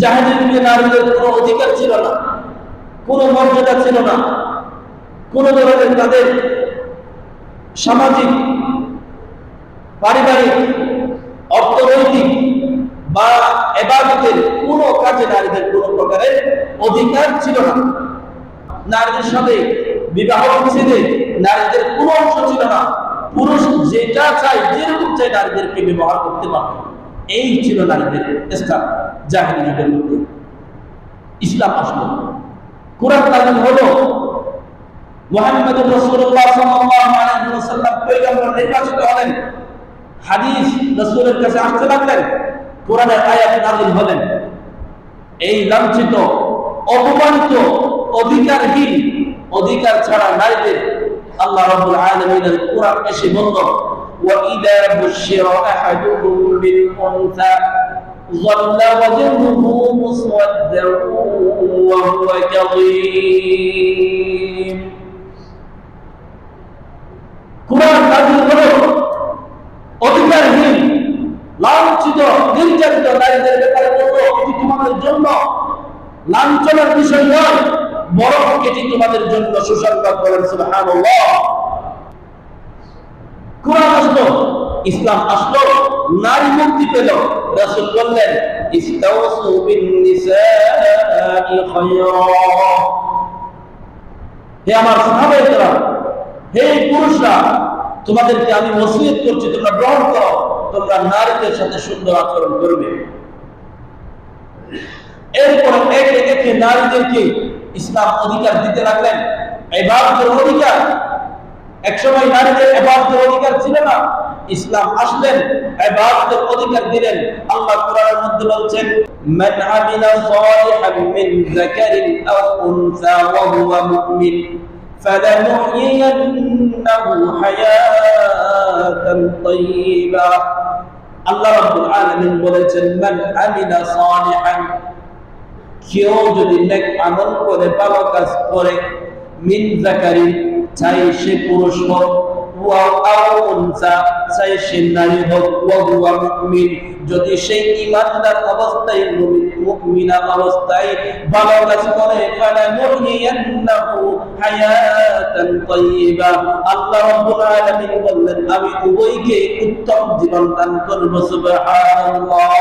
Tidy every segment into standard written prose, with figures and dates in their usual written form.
জাহেলিয়াতের যুগে নারীদের কোনো অধিকার ছিল না, কোনো মর্যাদা ছিল না, কোনো ধরনের তাদের সামাজিক, পারিবারিক, অর্থনৈতিক বা ইবাদতের কোনো কাজে নারীদের কোনো প্রকারের অধিকার ছিল না। নারীদের সাথে বিবাহ বিচ্ছেদে নারীদের কোনো অংশ ছিল না। পুরুষ যেটা চায়, যেরকম চায় নারীদেরকে ব্যবহার করতে পারত। এই ছিল নারীদের স্থান জাহেলি যুগের মধ্যে। ইসলাম আসলো, কোরআন নাযিল হলো, মুহাম্মদুর রাসূলুল্লাহ সাল্লাল্লাহু আলাইহি ওয়াসাল্লাম পয়গম্বর নির্বাচিত হলেন, হাদিস রাসূলের কাছে আসতে লাগলেন, কোরআনের আয়াত নাযিল হলেন। এই লাঞ্ছিত, অপমানিত, অধিকারহীন, অধিকার ছাড়া নারীদের আল্লাহ রাব্বুল আলামিনের কোরআন এসে বলল, وَإِذَا بُشِّرَ أَحَدُهُم بِالْأُنثَى ظَلَّ وَجْهُهُ مُسْوَدًّا وَهُوَ كَظِيمٌ। কোরআন নাযিল হলো অধিকারহীন, লাঞ্ছিত, নির্যাতিত নারীদের ব্যাপারে বলল, এটি তোমাদের জন্য লাঞ্ছনার বিষয় নয়, বরং এটি তোমাদের জন্য সুসংবাদ। বলেন সুবহানাল্লাহ। কোরআন আসলো, ইসলাম আসলো, নারী মুক্তি পেল। রাসূল বললেন, ইস্তাউসু বিন-নিসাই খায়রা। হে আমার সাহাবায়ে, হে পুরুষরা, তোমাদেরকে আমি ওসিয়ত করছি, তোমরা গ্রহণ করো, তোমরা নারীদের সাথে সুন্দর আচরণ করবে। এরপর একে একে নারীদেরকে ইসলাম অধিকার দিতে লাগলেন, ইবাদতের অধিকার। একসময় নারীদের ইবাদতের অধিকার ছিল না, ইসলাম আসলেন, ইবাদতের অধিকার দিলেন। আল্লাহ কোরআনের মধ্যে বলছেন, মান আমিলা সালিহান মিন যাকারিন আও উনসা ওয়া হুয়া মুমিন ফালানুহইয়ান্নাহু হায়াতান তাইয়্যিবা। আল্লাহ রাব্বুল আলামিন বলেছেন, মান আমিলা সালিহান, কেউ যদি নেক আমল করে, ভালো কাজ করে, মিন যাকারিন, চাই সে পুরুষ হোক, ওয়া আও উনসা, চাই সে নারী হোক, ওয়া হুয়া মুমিন, যদি সে ঈমানদার অবস্থায়, মুমিনা অবস্থায় ভালো কাজ করে, ফালানুহইয়ান্নাহু হায়াতান তাইয়্যিবা। আল্লাহ রাব্বুল আলামিন বললেন, আমি উভয়কে উত্তম জীবন দান করব। সুবহানাল্লাহ।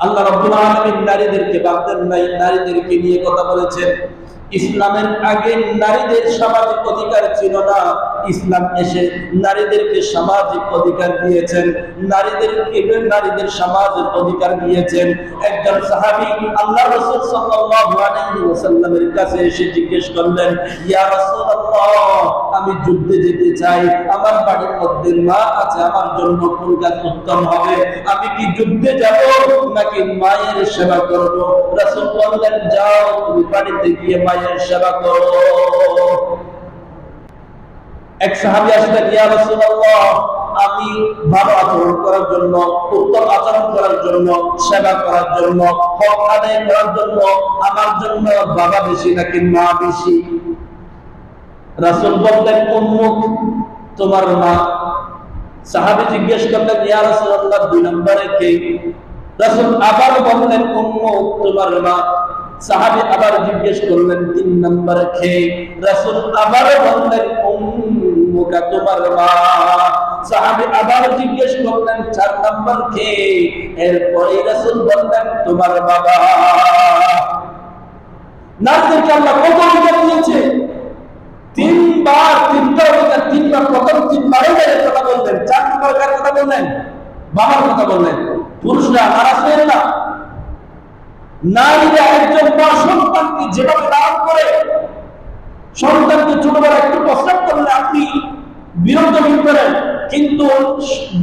আল্লাহ রাব্বুল আলামিন নারীদেরকে বাদ দেন নাই, নারীদেরকে নিয়ে কথা বলেছেন। ইসলামের আগে নারীদের সামাজিক অধিকার ছিল না, ইসলাম এসে নারীদেরকে সামাজিক অধিকার দিয়েছেন, নারীদের সমাজের অধিকার দিয়েছেন। একজন সাহাবী আল্লাহ রাসূল সাল্লাল্লাহু আলাইহি ওয়াসাল্লামের কাছে এসে জিজ্ঞেস করলেন, ইয়া রাসূলুল্লাহ, আমি যুদ্ধে যেতে চাই, আমার বাড়ির মধ্যে মা আছে, আমার জন্য কোন কাজ উত্তম হবে? আমি কি যুদ্ধে যাব নাকি মায়ের সেবা করব? রাসূল বললেন, যাও, তুমি বাড়িতে গিয়ে মায়ের সেবা করো। এক সাহাবী আসলেন, ইয়া রাসূলুল্লাহ, আমি ভালো আচরণ করার জন্য, উত্তম আচরণ করার জন্য, সেবা করার জন্য, হক আদায় করার জন্য আমার জন্য বাবা বেশি নাকি মা বেশি? রাসূল বললেন, উম্মুক, তোমার মা। সাহাবী জিজ্ঞেস করলেন, ইয়া রাসূলুল্লাহ, দুই নম্বরে কে? রাসূল আবার বললেন, উম্মুক, তোমার মা। সাহাবী আবার জিজ্ঞেস করলেন, তিন নম্বরে কে? রাসূল আবার বললেন, উম্মুকা, তোমার মা। সাহাবী আবার জিজ্ঞেস করলেন, চার নম্বর কে? এরপরে রাসূল বললেন, তোমার বাবা। নারীদেরকে আল্লাহ কত অধিকার দিয়েছে? তিনবার, তিনটা অধিকার, তিনবার, প্রথম তিনবারে কথা বললেন, চার নম্বর কার কথা বললেন? বাবার কথা বললেন। পুরুষরা নারাজ হয়েন না। নারীরা একজন মা সন্তানকে যেভাবে লালন করে, সন্তানকে ছোটবেলা একটু প্রস্রাব করলে আপনি বিরত করেন, কিন্তু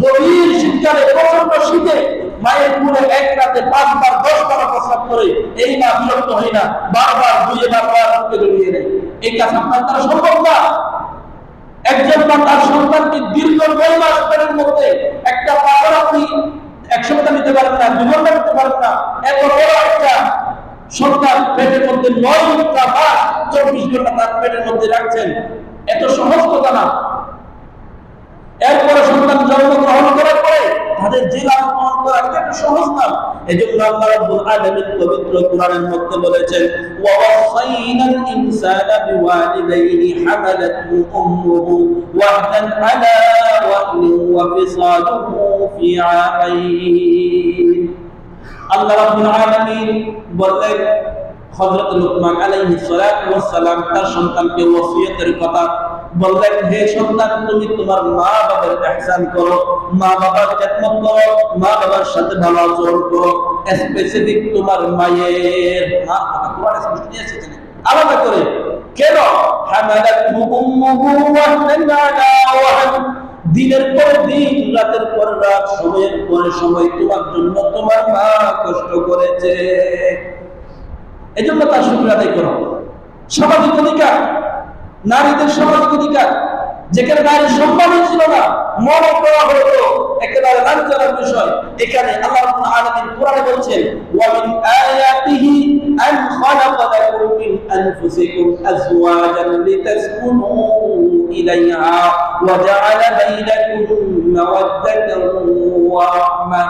গভীর শীতকালে, প্রচন্ড শীতে মায়ের কোলে এক রাতে 5 বার 10 বার প্রস্রাব করে, এই মা বিরক্ত হয় না, বারবার ধুয়ে বারবার মুখে জড়িয়ে নেয়। এই কাজ আপনার দ্বারা সম্ভব না। একজন মা তার সন্তানকে দীর্ঘ 9 মাস পেটের মধ্যে একটা পাথর আপনি এক সপ্তাহ নিতে পারেন না, 2 ঘন্টা নিতে পারেন না, এত বড় একটা সন্তান পেটের মধ্যে 9 মাস 24 ঘন্টা তার পেটের মধ্যে রাখছেন, এত সহজ কথা না। এরপরে সন্তান জন্মগ্রহণ করার পরে তাদের যে লালন পালন করা এটা একটা সহজ নাম। এজন্য আল্লাহ রাব্বুল আলামিন পবিত্র কোরআনের মধ্যে বলেছেন, ওয়া ওয়াসাইনাল ইনসানা বিওয়ালিদাইহি হামালাতহু উম্মুহু ওয়াহনান আলা ওয়াহনিন ওয়া ফিসালুহু ফি আমাইন। আল্লাহ রাব্বুল আলামিন বললেন, হযরত লুকমান আলাইহিস সালাতু ওয়াস সালাম তার সন্তানকে ওসিয়তের কথা বললেন, হে সন্তান, তুমি তোমার মা বাবার ইহসান করো, মা বাবার খেদমত করো, মা বাবার সাথে ভালো আচরণ করো। স্পেসিফিক তোমার মায়ের মা কথা কোরআনে স্পষ্ট এসেছে আলাদা করে। কেন? হামালাতহু উম্মুহু ওয়াহনান আলা ওয়াহন, দিনের পর দিন, রাতের পর রাত, সময়ের পরে সময় তোমার জন্য তোমার মা কষ্ট করেছে। এজন্য তার শুকর আদায় করো। সামাজিক অধিকার, নারীদের সামাজিক অধিকার, যেখানে নারীর সম্মানই ছিল না, মনে করা হতো একেবারে লাঞ্ছনার বিষয়। এখানে আল্লাহ রাব্বুল আলামিন কোরআনে বলছেন, ওয়া মিন আয়াতিহি আন খালাকা লাকুম মিন আনফুসিকুম আজওয়াজান লিতাসকুনু ইলাইহা ওয়া জাআলা বাইনাকুম মাওয়াদ্দাতান ওয়া রাহমা।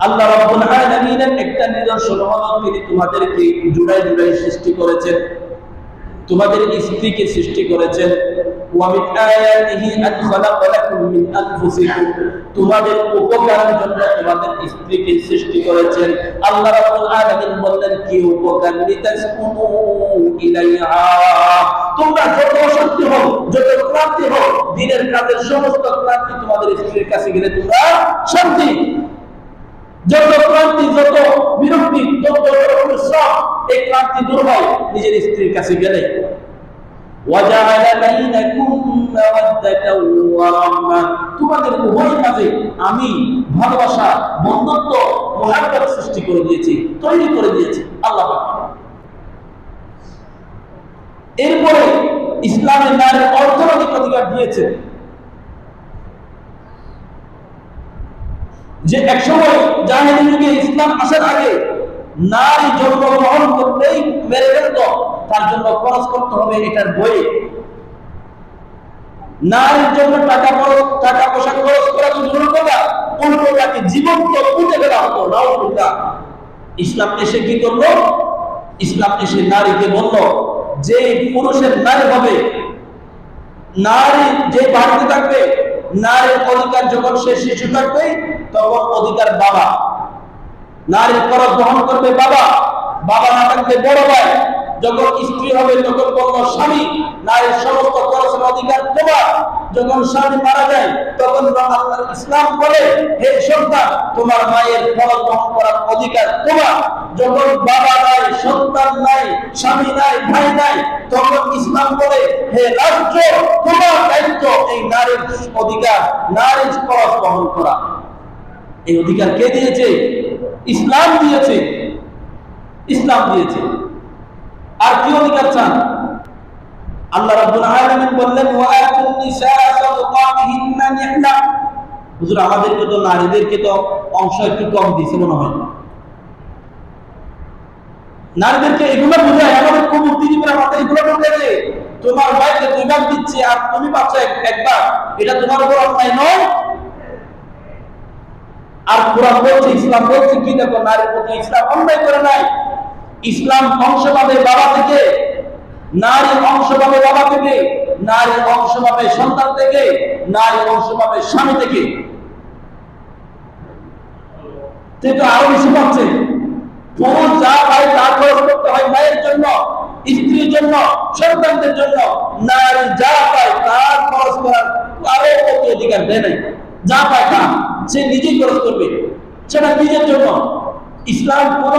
আল্লাহ রাব্বুল আলামিনের একটা নিদর্শন হলো তিনি তোমাদেরকে জুড়াই জুড়াই সৃষ্টি করেছেন, তোমাদের স্ত্রীকে সৃষ্টি করেছেন। ওয়া মিন আয়াতিহি আন খালাকা লাকুম মিন আনফুসিকুম, তোমাদের উপকারের জন্য তোমাদের স্ত্রীকে সৃষ্টি করেছেন। আল্লাহ রাব্বুল আলামিন বললেন কি উপকার? লিতাসকুনু ইলাইহা, তোমরা যত অশান্তি হও, যত ক্লান্তি হও, দিনের কাজের সমস্ত ক্লান্তি তোমাদের স্ত্রীর কাছে গেলে তোমরা শান্তি। যত ক্লান্তি, যত বিরক্তি, যত পরিশ্রম, এই ক্লান্তি দূর হয় নিজের স্ত্রীর কাছে গেলে। ওয়াজাআলা বাইনাকুম মাওয়াদ্দাতান ওয়া রাহমা, তোমাদের উভয়ের মাঝে আমি ভালোবাসা, বন্ধুত্ব, মহব্বত সৃষ্টি করে দিয়েছি, তৈরি করে দিয়েছি আল্লাহ পাক। এরপরে ইসলামের নারীর অর্থনৈতিক অধিকার দিয়েছে। যে একসময় জাহেলি যুগে ইসলাম আসার আগে নারী জন্মগ্রহণ করতেই মেরে ফেলত, তার জন্য খরচ করতে হবে এটার বই। নারীর জন্য টাকা পয়সা খরচ করা তো দূরের কথা, উল্টো তাকে জীবন্ত পুঁতে ফেলা হতো। নাউজুবিল্লাহ। ইসলাম এসে কি করলো? ইসলাম এসে নারীকে বলল, যে পুরুষের নারী হবে, নারী যে বাড়িতে থাকবে, নারীর অধিকার যখন সে শিশু থাকবে তখন অধিকার বাবা, নারীর খরচ বহন করবে বাবা, বাবা না থাকলে বড় ভাই, যখন স্ত্রী হবে তখন বলল স্বামী, নারীর সমস্ত খরচের অধিকার তোমার। যখন স্বামী মারা যায় তখন আল্লাহর ইসলাম বলে, হে সন্তান, তোমার মায়ের খরচ বহন করার অধিকার তোমার। যখন বাবা নাই, সন্তান নাই, স্বামী নাই, ভাই নাই, তখন ইসলাম বলে, হে রাষ্ট্র, তোমার দায়িত্ব এই নারীর অধিকার, নারীর খরচ বহন করা। এই অধিকার কে দিয়েছে? ইসলাম দিয়েছে। ইসলাম দিয়েছে। আর কি অধিকার চান? আল্লাহ রাব্বুল আলামিন বললেন, ওয়া আতুন নিসা সাদাকাতিহিন্না নিহলা। হুজুর, আমাদেরকে তো নারীদেরকে তো অংশ একটু কম দিয়েছে মনে হয়। নারীদেরকে এগুলো বোঝায়, আমাদের বুদ্ধিজীবীরা মাথায় এগুলো ঢুকেছে। তোমার ভাইকে 2 ভাগ দিচ্ছে আর তুমি পাচ্ছ 1 ভাগ, এটা তোমার উপর অন্যায় নয়? আর কোরআন বলছে, ইসলাম বলছে কি? দেখো, নারীর প্রতি ইসলাম অন্যায় করে নাই। ইসলাম অংশ পাবে বাবা থেকে, নারী অংশ পাবে বাবা থেকে, নারী অংশ পাবে সন্তান থেকে, নারী অংশ পাবে স্বামী থেকে। তো আরো বেশি পাচ্ছে। পুরুষ যা পায় তা খরচ করতে হয় মায়ের জন্য, স্ত্রীর জন্য, সন্তানদের জন্য। নারী যা পায় তার খরচ করার আরো কত অধিকার দেয় নাই। যা পায় তা সে নিজেই খরচ করবে, সেটা নিজের জন্য। ইসলাম কোন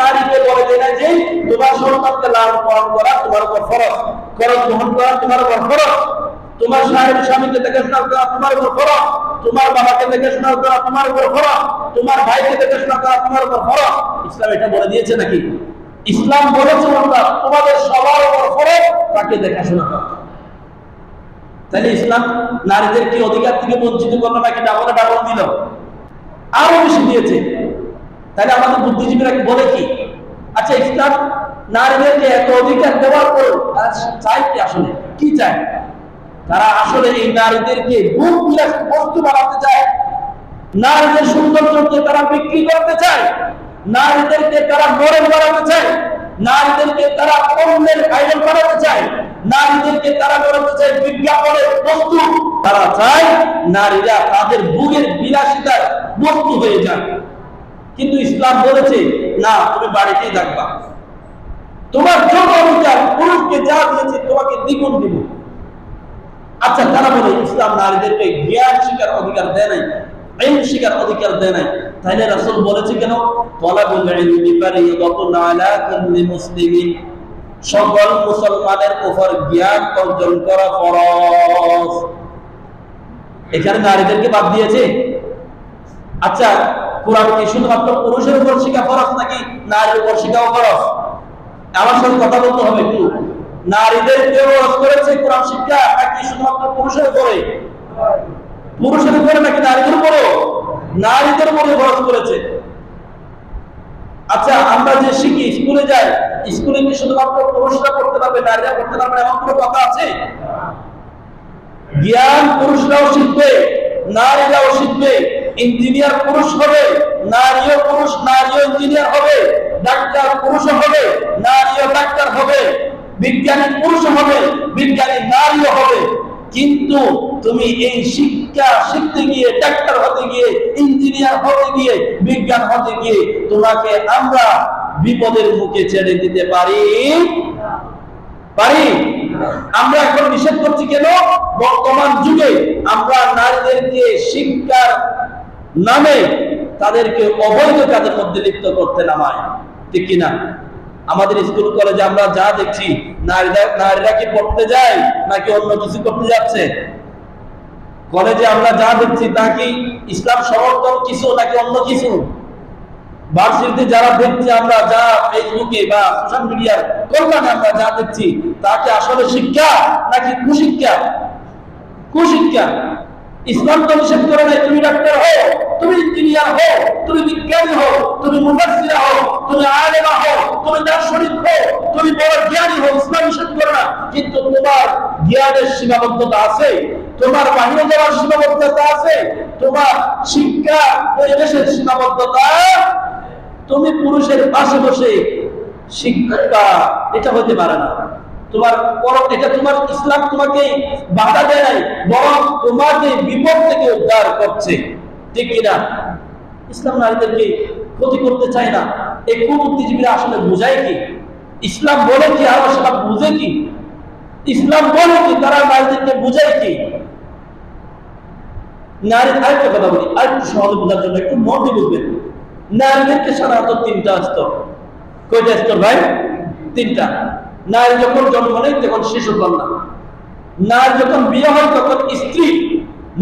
নারীকে বলে দেয় না যে তোমার সন্তানকে লালন পালন করা তোমার উপর ফরজ, খরচ বহন করা তোমার উপর ফরজ, তোমার স্বামীকে দেখাশোনা করা তোমার উপর ফরজ, তোমার বাবাকে দেখাশোনা করা তোমার উপর ফরজ, তোমার ভাইকে দেখাশোনা করা তোমার উপর ফরজ। ইসলাম এটা বলে দিয়েছে নাকি? ইসলাম বলেছে তোমাদের সবার উপর ফরজ তাকে দেখাশোনা করা। তাহলে ইসলাম নারীদের কি অধিকার থেকে বঞ্চিত করলো নাকি ডাবলে ডাবল দিল? আরো বেশি দিয়েছে। তাহলে আমাদের বুদ্ধিজীবীরা বলে কি? আচ্ছা, ইসলাম নারীদেরকে এত অধিকার দেওয়ার পর চাই কি? আসলে কি চায়? তারা আসলে এই নারীদেরকে ভোগ বিলাস বস্তু বানাতে চায়, নারীদের সৌন্দর্যকে তারা বিক্রি করতে চায়, নারীদেরকে তারা মডেল বানাতে চায়, নারীদেরকে তারা পণ্যের আইডল বানাতে চায়, নারীদেরকে তারা বানাতে চায় বিজ্ঞাপনের বস্তু। তারা চায় নারীরা তাদের ভোগের বিলাসিতার বস্তু হয়ে যায়। কিন্তু ইসলাম বলেছে না, তুমি বাড়িতেই থাকবা, তোমার যত অধিকার পুরুষকে যা দিয়েছে তোমাকে দ্বিগুণ দিব। আচ্ছা, তারা বলে ইসলাম নারীদেরকে জ্ঞান শিখার অধিকার দেয় নাই, ইলম শিখার অধিকার দেয় নাই। তাইলে রাসূল বলেছে কেন, তালাবুল ইলমি ফারিদাতুন আলা কুল্লি মুসলিমিন, সকল মুসলমানের উপর জ্ঞান অর্জন করা ফরজ। এখানে নারীদেরকে বাদ দিয়েছে। আচ্ছা, কোরআন কি শুধুমাত্র পুরুষের উপর শিখা ফরজ নাকি নারীর উপর শিখাও ফরজ? আমার সাথে কথা বলতে হবে একটু। নারীদেরকে ফরজ করেছে কোরআন শিক্ষা নাকি শুধুমাত্র পুরুষের উপরে? পুরুষের উপরে নাকি নারীদের উপরে? নারীদের উপরে ফরজ করেছে। আচ্ছা, আমরা যে শিখি, স্কুলে যাই, স্কুলে কি শুধুমাত্র পুরুষরা পড়তে পারবে নারীরা পড়তে পারবে এমন কোনো কথা আছে? জ্ঞান পুরুষরাও শিখবে, নারীরাও শিখবে। ইঞ্জিনিয়ার পুরুষ হবে, নারীও পুরুষ, নারীও ইঞ্জিনিয়ার হবে। ডাক্তার পুরুষ হবে, নারীও ডাক্তার হবে। বিজ্ঞানী পুরুষ হবে, বিজ্ঞানী নারীও হবে। কিন্তু তুমি এই শিক্ষা শিখতে গিয়ে, ডাক্তার হতে গিয়ে, ইঞ্জিনিয়ার হতে গিয়ে, বিজ্ঞান হতে গিয়ে তোমাকে আমরা বিপদের মুখে ছেড়ে দিতে পারি? আমরা এখন নিষেধ করছি কেন? বর্তমান যুগে আমরা নারীদেরকে শিক্ষার নামে তাদেরকে অবৈধ কাজের মধ্যে লিপ্ত করতে নামাই, ঠিক কিনা? আমাদের স্কুল কলেজে আমরা যা দেখছি, নারীরা কি পড়তে যায় নাকি অন্য কিছু করতে যাচ্ছে? কলেজে আমরা যা দেখছি তা কি ইসলাম সমর্থন কিছু নাকি অন্য কিছু? ভার্সিটিতে যারা দেখছি আমরা, যা ফেসবুকে বা সোশ্যাল মিডিয়ার কল্যাণে আমরা যা দেখছি, তাকে আসলে শিক্ষা নাকি কুশিক্ষা? কুশিক্ষা। ইসলাম তো নিষেধ করে নাই তুমি ডাক্তার হও, তুমি ইঞ্জিনিয়ার হও, তুমি বিজ্ঞানী হও, তুমি মুফাসসিরা হও, তুমি আলেমা হও, তুমি দার্শনিক হও, তুমি বড় জ্ঞানী হও, ইসলাম নিষেধ করে না। কিন্তু তোমার জ্ঞানের সীমাবদ্ধতা আছে, তোমার বাহিরে যাওয়ার সীমাবদ্ধতা আছে, তোমার শিক্ষা পরিবেশের সীমাবদ্ধতা। তুমি পুরুষের পাশে বসে শিক্ষা, এটা হতে পারে না। তোমার এটা তোমার ইসলাম তোমাকে বাধা দেয় নাই, বরং তোমাকে বিপদ থেকে উদ্ধার করছে, ঠিক কিনা? ইসলাম নারীদেরকে ক্ষতি করতে চায় না। এই কুবুদ্ধিজীবীরা আসলে বোঝায় কি? ইসলাম বলে কি আর সেটা বুঝে কি? ইসলাম বলে কি, তারা নারীদেরকে বোঝায় কি? নারী, আরেকটা কথা বলি, আরেকটু সহজে বোঝার জন্য একটু মন দিয়ে বুঝবেন। নারীদেরকে সাধারণত তিনটা স্তর। কয়টা স্তর ভাই? তিনটা। নারী যখন জন্ম নেয় তখন শিশু কন্যা, নারী যখন বিয়ে হয় তখন স্ত্রী,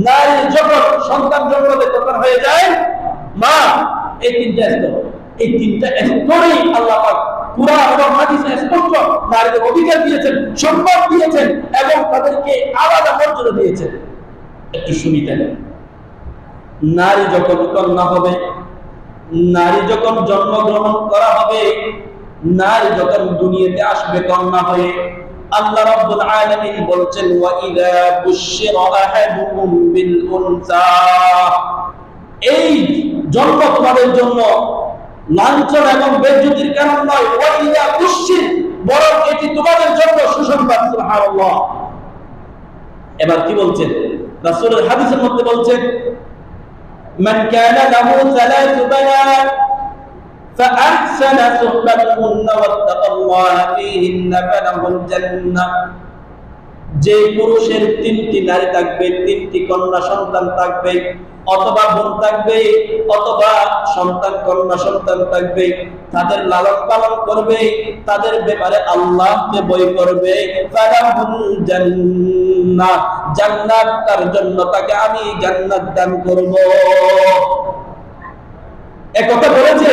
নারী যখন সন্তান জন্ম দেয় তখন হয়ে যায় মা। এই তিনটা স্তর। এই তিনটা স্তরেই আল্লাহ পাক কুরআন এবং হাদিসে স্পষ্ট নারীদের অধিকার দিয়েছেন, সম্মান দিয়েছেন এবং তাদেরকে আলাদা মর্যাদা দিয়েছেন। একটু সুবিধা নেই। নারী যখন কন্যা হবে, নারী যখন জন্মগ্রহণ করা হবে, নারী যখন দুনিয়াতে আসবে কন্যা হয়ে, আল্লাহ রাব্বুল আলামিন বলছেন, ওয়া ইযা বুশশিরা আহাদুকুম বিল উনসা, এই জন্ম তোমাদের জন্য লাঞ্ছনা এবং বেইজ্জতির কারণ নয়, ওয়া ইযা বুশশির, বরং এটি তোমাদের জন্য সুসংবাদ। সুবহানাল্লাহ। এবার কি বলছেন? রাসূলের হাদিসের মধ্যে বলছেন, মান কানা লাহু সালাসু বানাত فأحسن صحبتهن واتقى الله فيهن فله الجنة, যে পুরুষের তিনটি নারী থাকবে, তিনটি কন্যা সন্তান থাকবে, অথবা বোন থাকবে, অথবা সন্তান কন্যা সন্তান থাকবে, তাদের লালন পালন করবে, তাদের ব্যাপারে আল্লাহকে ভয় করবে, ফালাহুল জান্নাহ, জান্নাত তার জন্য, তাকে আমি জান্নাত দান করব। একথা বলেছে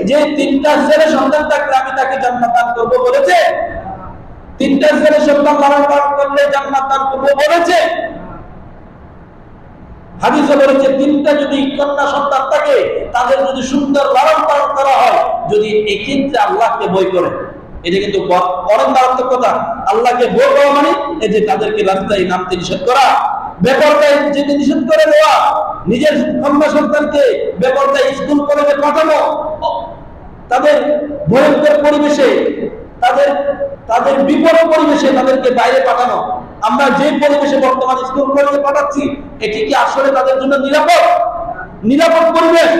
যে তিনটা ছেলে সন্তান থাকলে আমি তাকে জান্নাত দান করব বলেছে? তিনটা ছেলে সন্তান লালন পালন করলে জান্নাত দান করব বলেছে? হাদিসে বলেছে তিনটা যদি কন্যা সন্তান থাকে, তাদের যদি সুন্দর লালন পালন করা হয়, যদি এক্ষেত্রে আল্লাহকে ভয় করে, এটা কিন্তু অনেক মারাত্মক কথা। আল্লাহকে ভয় পাওয়া মানে এই যে তাদেরকে রাস্তায় নামতে নিষেধ করা, বেপরদায় যেতে নিষেধ করে দেওয়া, নিজের কন্যা সন্তানকে বেপরদায় স্কুল কলেজে পাঠানো, তাদের ভয়ঙ্কর পরিবেশে, তাদের বিপদ পরিবেশে তাদেরকে বাইরে পাঠানো। আমরা যে পরিবেশে বর্তমান স্কুল কলেজে পাঠাচ্ছি, এটি কি আসলে তাদের জন্য নিরাপদ পরিবেশ?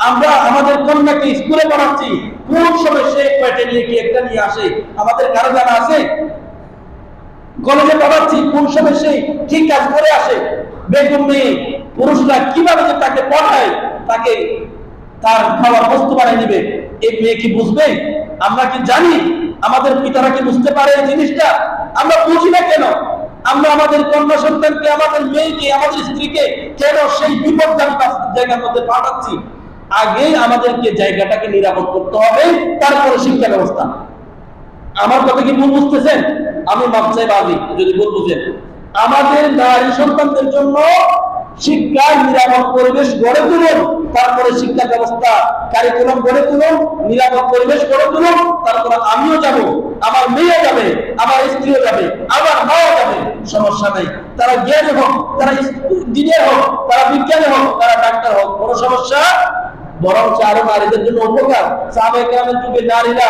আমরা আমাদের কন্যাকে স্কুলে পড়াচ্ছি, কোন সময় সে পেটে নিয়ে কি একটা নিয়ে আসে আমাদের কারো জানা আছে? কলেজে পড়াচ্ছি, কোন সময় সে ঠিক কাজ করে আসে? বেগম মেয়ে পুরুষরা কিভাবে যে তাকে পড়ায়, তাকে তার খাওয়ার বস্তু বানিয়ে দিবে, এই মেয়ে কি বুঝবে? আমরা কি জানি? আমাদের পিতারা কি বুঝতে পারে এই জিনিসটা? আমরা বুঝি না কেন? আমরা আমাদের কন্যা সন্তানকে, আমাদের মেয়েকে, আমাদের স্ত্রীকে কেন সেই বিপজ্জনক জায়গার মধ্যে পাঠাচ্ছি? আগে আমাদেরকে জায়গাটাকে নিরাপদ করতে হবে, তারপরে শিক্ষা ব্যবস্থা। আমার কথা কি ভুল বুঝতেছেন? আমি মাপচাই বাজি যদি ভুল বুঝেন। আমাদের নারী সন্তানদের জন্য শিক্ষার নিরাপদ পরিবেশ গড়ে তুলুন, তারপরে শিক্ষা ব্যবস্থা কারিকুলাম গড়ে তুলুন, নিরাপদ পরিবেশ গড়ে তুলুন, তারপরে আমিও যাব, আমার মেয়ে যাবে, আমার স্ত্রীও যাবে, আমার মাও যাবে, সমস্যা নাই। তারা জ্ঞানী হোক, তারা ইঞ্জিনিয়ার হোক, তারা বিজ্ঞানী হোক, তারা ডাক্তার হোক, কোনো সমস্যা। বরং আরো নারীদের জন্য উপকার। সাহাবায়ে কেরামের যুগে নারীরা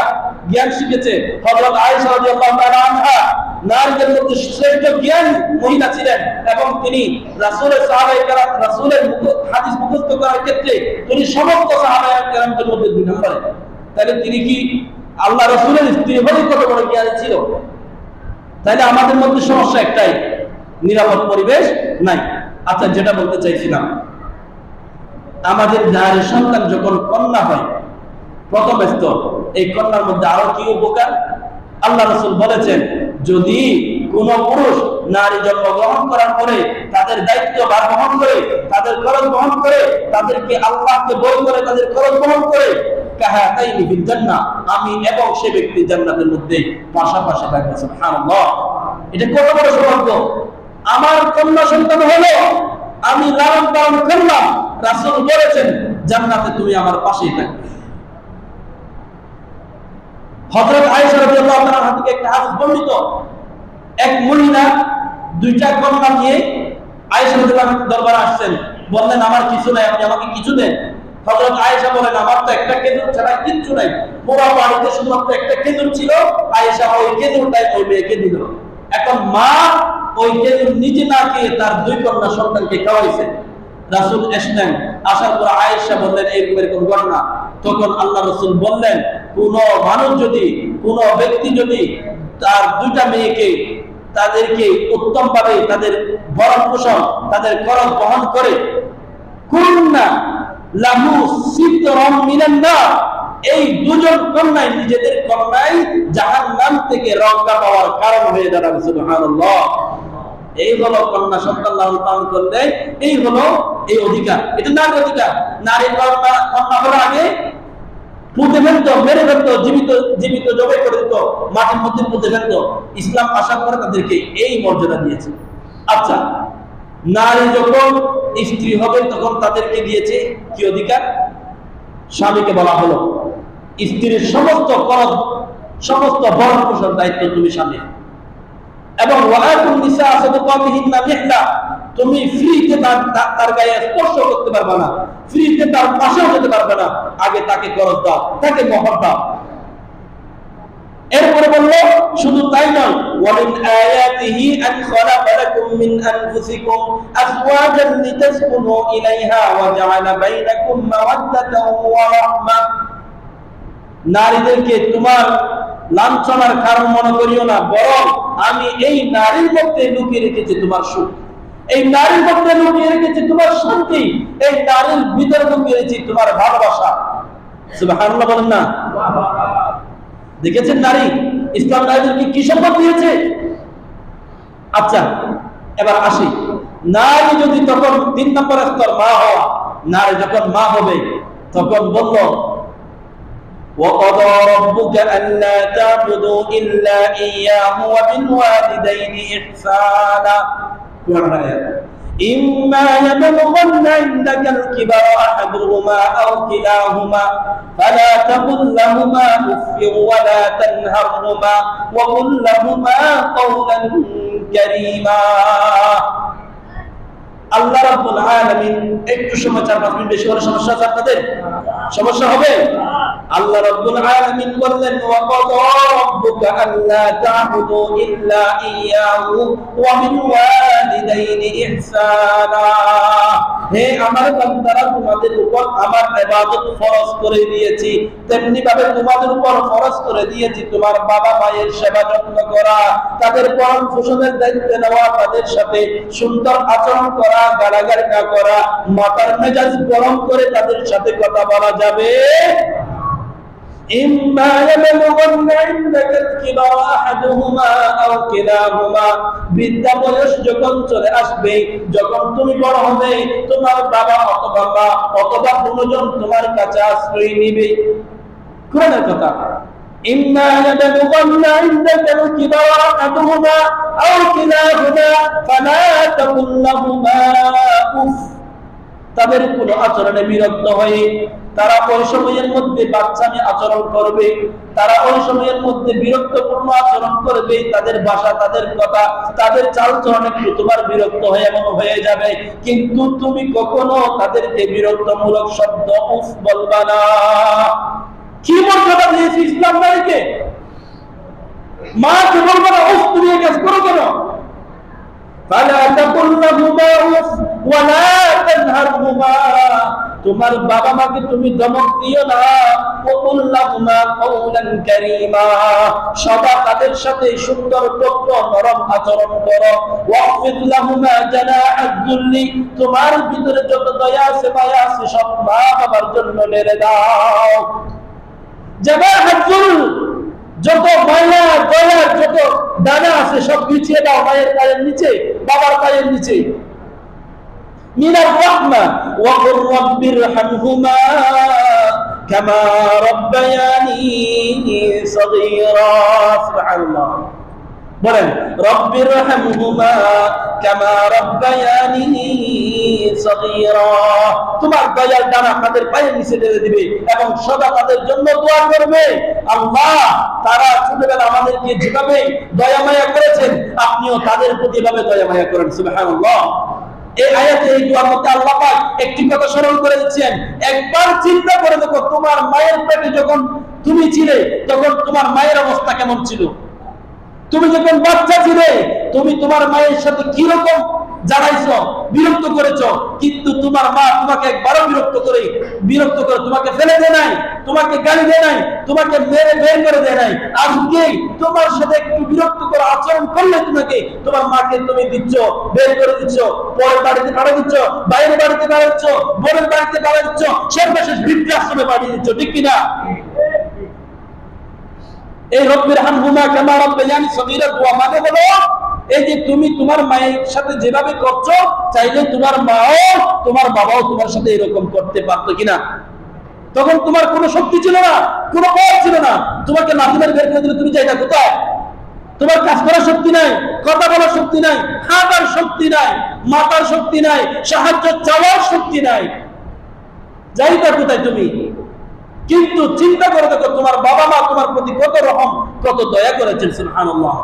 জ্ঞান শিখেছে। হযরত আয়েশা রাদিয়াল্লাহু তাআলা আনহা নারীদের মধ্যে শ্রেষ্ঠ জ্ঞান মহিলা ছিলেন, এবং তিনি রাসূলের হাদিস মুখস্থ করার ক্ষেত্রে তিনি সমস্ত সাহাবায়ে কেরামদের মধ্যে 2 নম্বরে। তাহলে তিনি কি আল্লাহ রাসূলের স্ত্রী হয়ে কত বড় জ্ঞানী ছিল? তাহলে আমাদের মধ্যে সমস্যা একটাই, নিরাপদ পরিবেশ নাই। আচ্ছা, যেটা বলতে চাইছিলাম, আমাদের নারী সন্তান যখন কন্যা হয়, প্রথম স্তর, এই কন্যার মধ্যে আরো কি উপকার? আল্লাহ রাসূল বলেছেন, যদি কোন পুরুষ নারী জন্মগ্রহণ করার পরে তাদের দায়িত্ব ভার বহন করে, তাদের খরচ বহন করে, তাদেরকে আল্লাহকে ভয় করে তাদের খরচ বহন করে, কাহাতাইনি ফিল জান্নাহ, আমি এবং সে ব্যক্তি জান্নাতের মধ্যে পাশাপাশি থাকবে। সুবহানাল্লাহ! এটা কত বড় সৌভাগ্য! আমার কন্যা সন্তান হলো, আমি লালন পালন করলাম, রাসূল বলেছেন জান্নাতে তুমি আমার পাশেই থাকবে। হযরত আয়েশা রাদিয়াল্লাহু তাআলা থেকে একটা হাদিস বর্ণিত, এক মহিলা 2টা কন্যা নিয়ে আয়েশা রাদিয়াল্লাহু তাআলার দরবারে আসছেন, বললেন আমার কিছু নাই, আপনি আমাকে কিছু দেন। হযরত আয়েশা বলেন, আমার তো একটা খেজুর ছাড়া কিচ্ছু নাই, পুরো বাড়িতে শুধুমাত্র একটা খেজুর ছিল। আয়েশা ওই খেজুরটাই ওই মেয়েকে দিল। এখন মা ওই খেজুর নিজে না খেয়ে তার 2 কন্যা সন্তানকে খাওয়াইছে। রাসূল আসলেন, আসার পর আয়েশা বললেন এরকম ঘটনা। তখন আল্লাহ রাসূল বললেন, কোন মানুষ যদি, কোন ব্যক্তি যদি তার 2টা মেয়েকে, তাদেরকে উত্তম ভাবে তাদের ভরণ পোষণ, তাদের খরচ বহন করে, কুন্না লাহু সিতরাম মিনান নার, এই 2জন কন্যাই নিজেদের কন্যাই জাহান্নাম থেকে রক্ষা পাওয়ার কারণ হয়ে দাঁড়াবে। সুবহানাল্লাহ! এই হলো কন্যা সন্তান লালন পালন করলে এই হলো এই অধিকার। এটা নারীর অধিকার। নারীর কন্যা হলো আগে পুঁতে ফেলতো, মেরে ফেলতো, জীবিত জবাই করে দিত, মাটির মধ্যে পুঁতে ফেলতো। ইসলাম আসার পরে তাদেরকে এই মর্যাদা দিয়েছে। আচ্ছা, নারী যখন স্ত্রী হবে তখন তাদেরকে দিয়েছে কি অধিকার? স্বামীকে বলা হলো স্ত্রীর সমস্ত খরচ, সমস্ত ভরণ পোষণ দায়িত্ব তুমি স্বামী। এবং ওয়ালাকুন নিসা সাদাকাতিহিন্না নিহলা, তুমি ফ্রিতে তার গায়ে স্পর্শ করতে পারবে না, ফ্রিতে তার পাশেও যেতে পারবে না, আগে তাকে খরচ দাও, তাকে মোহর দাও। এরপরে বললো শুধু তাই নয়, ওয়ামিন আয়াতিহি আন খালাকা লাকুম মিন আনফুসিকুম আজওয়াজান লিতাসকুনু ইলাইহা ওয়া জাআলা বাইনাকুম মাওয়াদ্দাতান ওয়া রাহমা, নারীদেরকে তোমার লাঞ্ছনার কারণ মনে করিও না, বরং আমি এই নারীর মধ্যে লুকিয়ে রেখেছি তোমার সুখ, এই নারীর মধ্যে লুকিয়ে রেখেছি তোমার শান্তি, এই নারীর ভিতরে লুকিয়ে রেখেছি তোমার ভালোবাসা। সুবহানাল্লাহ বলেন না? দেখেছেন নারী, ইসলাম নারীদেরকে কি সম্পদ দিয়েছে। আচ্ছা, এবার আসি, নারী যদি তখন 3 নম্বর স্তর মা হওয়া, নারী যখন মা হবে তখন বলল وَقَضَى رَبُّكَ أَلَّا تَعْبُدُوا إِلَّا إِيَّاهُ وَبِالْوَالِدَيْنِ إِحْسَانًا। إما يبلغن عندك الكبر أحدهما أو كلاهما فلا تقل لهما أف ولا تنهرهما وقل لهما قولا كريما আল্লাহ রাব্বুল আলামিন একটু সময় 4-5 মিনিট বেশি করে সমস্যা আছে আপনাদের সমস্যা হবে আল্লাহ রাব্বুল আলামিন বললেন ওয়া ক্বাদা রাব্বুকা আল্লা তা'বুদু ইল্লা ইয়্যাহু ওয়া বিল ওয়ালিদাইনি ইহসানা হে আমার বান্দারা তোমাদের উপর আমার ইবাদত ফরজ করে দিয়েছি তেমনি ভাবে তোমাদের উপর ফরজ করে দিয়েছি তোমার বাবা মায়ের সেবা যত্ন করা তাদের পালন পোষণের দায়িত্ব নেওয়া তাদের সাথে সুন্দর আচরণ করা গালাগালি না করা মাতার মেজাজ গরম করে তাদের সাথে কথা বলা যাবে إما يبلغن عندك الكبر أحدهما أو كلاهما বৃদ্ধা বয়স যখন চলে আসবে যখন তুমি বড় হবে তোমার বাবা অথবা মা অথবা দুজন তোমার কাছে আশ্রয় নেবে কোরআনের কথা إما يبلغن عندك الكبر أحدهما أو كلاهما فلا تقل لهما أف তাদের কোন আচরণে বিরক্ত হয়ে তারা ওই সময়ের মধ্যে বাচ্চামি আচরণ করবে তারা ওই সময়ের মধ্যে বিরক্তপূর্ণ আচরণ করবে তাদের ভাষা তাদের কথা তাদের চালচলন একটু তোমার বিরক্ত হয়ে এমন হয়ে যাবে কিন্তু তুমি কখনো তাদেরকে বিরক্তমূলক শব্দ উফ বলবা না কি মর্যাদা দিয়েছে ইসলাম নারীকে মাকে বলবা না উফ তুমি এই কাজ করো কেন فلا تقل لهما اف ولا تنهرهما তোমার বাবা মাকে তুমি ধমক দিও না وقل لهما قولا كريما সদা তাদের সাথে সুন্দর ভদ্র নরম আচরণ করো واخفض لهما جناح الذل তোমার ভিতরে যত দয়া আছে মায়া আছে সব মা বাবার জন্য নেড়ে দাও جناح الذل যত মায়া দয়া যত দানা আছে সব বিছিয়ে দাও মায়ের পায়ের নিচে বাবার পায়ের নিচে মিনার রাহমা ওয়া কুর রাব্বিরহামহুমা কামা রাব্বায়ানি সগীরা সুবহানাল্লাহ বলেন রাব্বিরহামহুমা কামা রাব্বায়ানি সগীরা তোমার দয়ার দানা তাদের পায়ের নিচে ঢেলে দিবে এবং সদা তাদের জন্য দোয়া করবে আল্লাহ তারা ছোটবেলা আমাদেরকে যেভাবে দয়া মায়া করেছেন আপনিও তাদের প্রতি এভাবে দয়া মায়া করেন সুবহানাল্লাহ এই আয়াতে এই দোয়ার মধ্যে আল্লাহ পাক একটি কথা স্মরণ করে দিচ্ছেন একবার চিন্তা করে দেখো তোমার মায়ের পেটে যখন তুমি ছিলে তখন তোমার মায়ের অবস্থা কেমন ছিল তুমি যখন বাচ্চা ছিলে তুমি তোমার মায়ের সাথে কি রকম জানাইছো বিরক্ত করেছো কিন্তু তোমার মা তোমাকে একবারও বিরক্ত করে তোমাকে ফেলে দেয় নাই তোমাকে গালি দেয় নাই তোমাকে মেরে বের করে দেয় নাই আজকে তোমার সাথে একটু বিরক্ত করে আচরণ করলে তোমার মাকে তুমি দিচ্ছ বের করে দিচ্ছ পরের বাড়িতে পাঠিয়ে দিচ্ছ বাইরের বাড়িতে পাঠিয়ে দিচ্ছ বোনের বাড়িতে পাঠিয়ে দিচ্ছ সর্বশেষ বৃদ্ধাশ্রমে পাঠিয়ে দিচ্ছ ঠিক কিনা এই রব্বিরহামহুমা কামা রাব্বায়ানি সগীরা দোয়া মানে হলো এই যে তুমি তোমার মায়ের সাথে যেভাবে করছো চাইলে তোমার মাও তোমার বাবাও তোমার সাথে এরকম করতে পারতো কিনা তখন তোমার কোনো শক্তি ছিল না কোনো বল ছিল না তোমাকে নাতিমের বের করে দিলে তুমি যাইতা কোথায় তোমার কাজ করার শক্তি নাই কথা বলার শক্তি নাই হাঁটার শক্তি নাই মাথার শক্তি নাই সাহায্য চাওয়ার শক্তি নাই যাইতা কোথায় তুমি কিন্তু চিন্তা করে দেখো তোমার বাবা মা তোমার প্রতি কত রহম কত দয়া করেছেন সুবহানাল্লাহ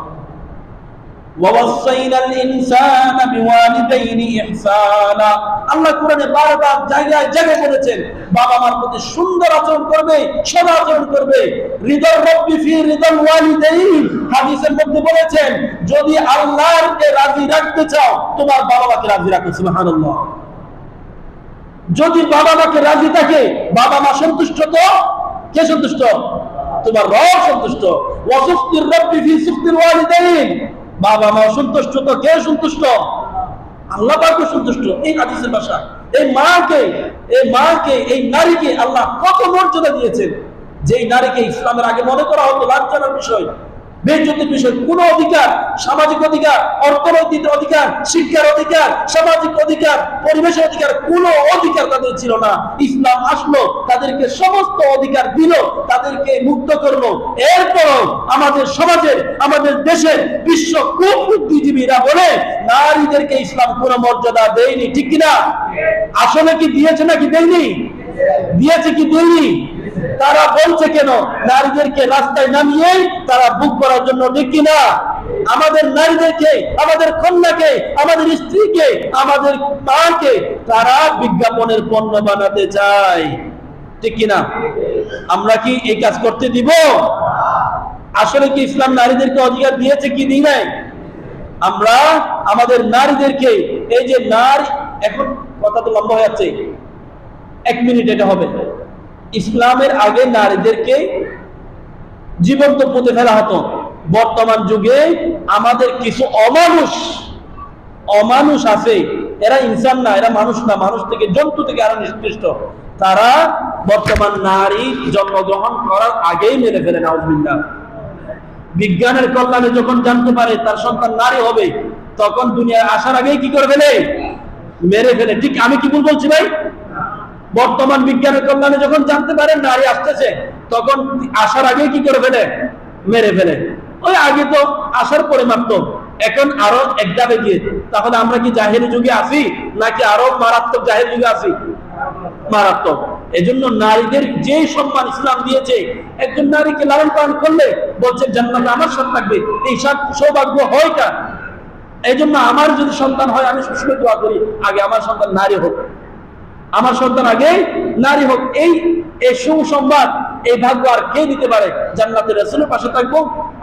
ওয়াসাইনাল ইনসানা বিওয়ালিদাইনি ইহসানা আল্লাহ কোরআনে বারবার জায়গায় জায়গায় বলেছেন বাবা মার প্রতি সুন্দর আচরণ করবে সদা আচরণ করবে রিদার রাব্বি ফি রিদাল ওয়ালিদাইন হাদিসের মধ্যে বলেছেন যদি আল্লাহকে রাজি রাখতে চাও তোমার বাবা মাকে রাজি রাখো সুবহানাল্লাহ যদি বাবা মাকে রাজি থাকে বাবা মা সন্তুষ্ট তো কে সন্তুষ্ট তোমার রব সন্তুষ্ট ওয়াসুফতির রাব্বি ফি সুফতিল ওয়ালিদাইন বাবা মা সন্তুষ্ট তো কে সন্তুষ্ট আল্লাহ পাকও সন্তুষ্ট এই হাদিসের ভাষা এই মাকে এই নারীকে আল্লাহ কত মর্যাদা দিয়েছেন যেই নারীকে ইসলামের আগে মনে করা হতো লাঞ্ছনার বিষয় বেজ্জতির বিষয় কোনো অধিকার, সামাজিক অধিকার, অর্থনৈতিক অধিকার, শিক্ষার অধিকার, সামাজিক অধিকার, পরিবেশের অধিকার, কোনো অধিকার তাদের ছিল না। ইসলাম আসলো, তাদেরকে সমস্ত অধিকার দিল, তাদেরকে মুক্ত করলো। এরপরও আমাদের সমাজের, আমাদের দেশের বিশ্ব বুদ্ধিজীবীরা বলে নারীদেরকে ইসলাম কোনো মর্যাদা দেয়নি, ঠিক কিনা? আসলে কি দিয়েছে নাকি দেয়নি? দিয়েছে কি দেয়নি? তারা বলছে কেন নারীদেরকে রাস্তায় নামিয়ে তারা বুক করার জন্য, ঠিক কিনা? আমাদের নারীদেরকে, আমাদের কন্যাকে, আমাদের স্ত্রীকে, আমাদের মাকে তারা বিজ্ঞাপনের পণ্য বানাতে চায়, ঠিক কিনা? আমরা কি এই কাজ করতে দিব? আসলে কি ইসলাম নারীদেরকে অধিকার দিয়েছে কি দিই নাই? আমরা আমাদের নারীদেরকে, এই যে নারী, এখন কথা তো লম্বা হয়ে যাচ্ছে, 1 মিনিট এটা হবে। ইসলামের আগে নারীদেরকে জীবন্ত পুঁতে ফেলা হতো। বর্তমান যুগে আমাদের কিছু অমানুষ আছে, এরা ইনসান না, এরা মানুষ না, মানুষ থেকে, জন্তু থেকে আরো নিকৃষ্ট। তারা বর্তমান নারী জন্মগ্রহণ করার আগেই মেরে ফেলে, নাউজুবিল্লাহ। বিজ্ঞানের কল্যাণে যখন জানতে পারে তার সন্তান নারী হবে, তখন দুনিয়ায় আসার আগেই কি করে ফেলে? মেরে ফেলে। ঠিক আমি কি ভুল বলছি ভাই? বর্তমান বিজ্ঞানের কল্যাণে যখন জানতে পারে নারী আসতেছে, তখন আসার আগে কি করে ফেলে? মেরে ফেলে। ওই আগে তো আসার পরে মারত, এখন আরো এক ধাপে গিয়ে। তাহলে আমরা কি জাহেলি যুগে আছি নাকি আরো মারাত্মক জাহেলি যুগে আছি? মারাত্মক। এজন্য নারীদের যে সম্মান ইসলাম দিয়েছে, একজন নারীকে লালন পালন করলে বলছে জান্নাতে আমার সাথে থাকবে, এই সৌভাগ্য হয় কার? এই জন্য আমার যদি সন্তান হয়, আমি সবসময় দোয়া করি আগে আমার সন্তান নারী হোক, আমার সন্তান আগে নারী হোক। এই সুসংবাদ, এই ভাগ্য আর কে দিতে পারে? জান্নাতের রাসূলের পাশে থাকবো।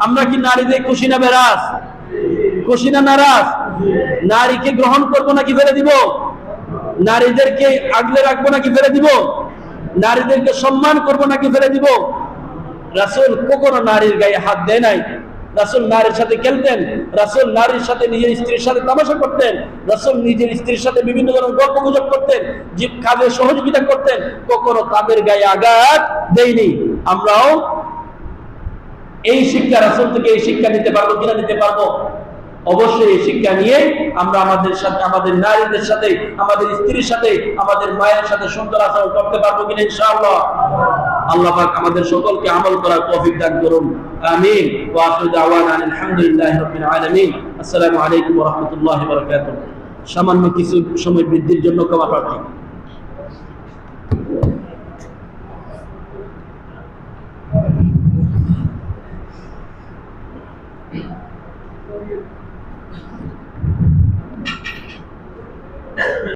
আমরা কি নারীদের খুশি না বেরাস? খুশি না নারাজ? নারীকে গ্রহণ করবো নাকি ফেলে দিব? নারীদেরকে আগলে রাখবো নাকি ফেলে দিব? নারীদেরকে সম্মান করবো নাকি ফেলে দিব? রাসূল কখনো নারীর গায়ে হাত দেয় নাই। রাসূল নারীর সাথে খেলতেন, রাসূল নারীর সাথে নিজের স্ত্রীর সাথে তামাশা করতেন, রাসূল নিজের স্ত্রীর সাথে বিভিন্ন ধরনের গল্প গুজব করতেন, যে কাজে সহযোগিতা করতেন, কখনো তাদের গায়ে আঘাত দেয়নি। আমরাও এই শিক্ষা, রাসূল থেকে এই শিক্ষা নিতে পারবো কিনা? নিতে পারবো। অবশ্যই এই শিক্ষা নিয়ে আমরা আমাদের সাথে, আমাদের নারীদের সাথে, আমাদের স্ত্রীর সাথে, আমাদের মায়ের সাথে সুন্দর আচরণ করতে পারবো কিনা ইনশাআল্লাহ। আল্লাহ পাক আমাদের সকলকে আমল করার তৌফিক দান করুন, আমিন। ওয়া আখিরু দাওয়ানা আলহামদুলিল্লাহি রাব্বিল আলামিন। আসসালামু আলাইকুম ওয়া রাহমাতুল্লাহি ওয়া বারাকাতুহু। সামান্য কিছু সময় বৃদ্ধির জন্য ক্ষমা প্রার্থী। Thank you.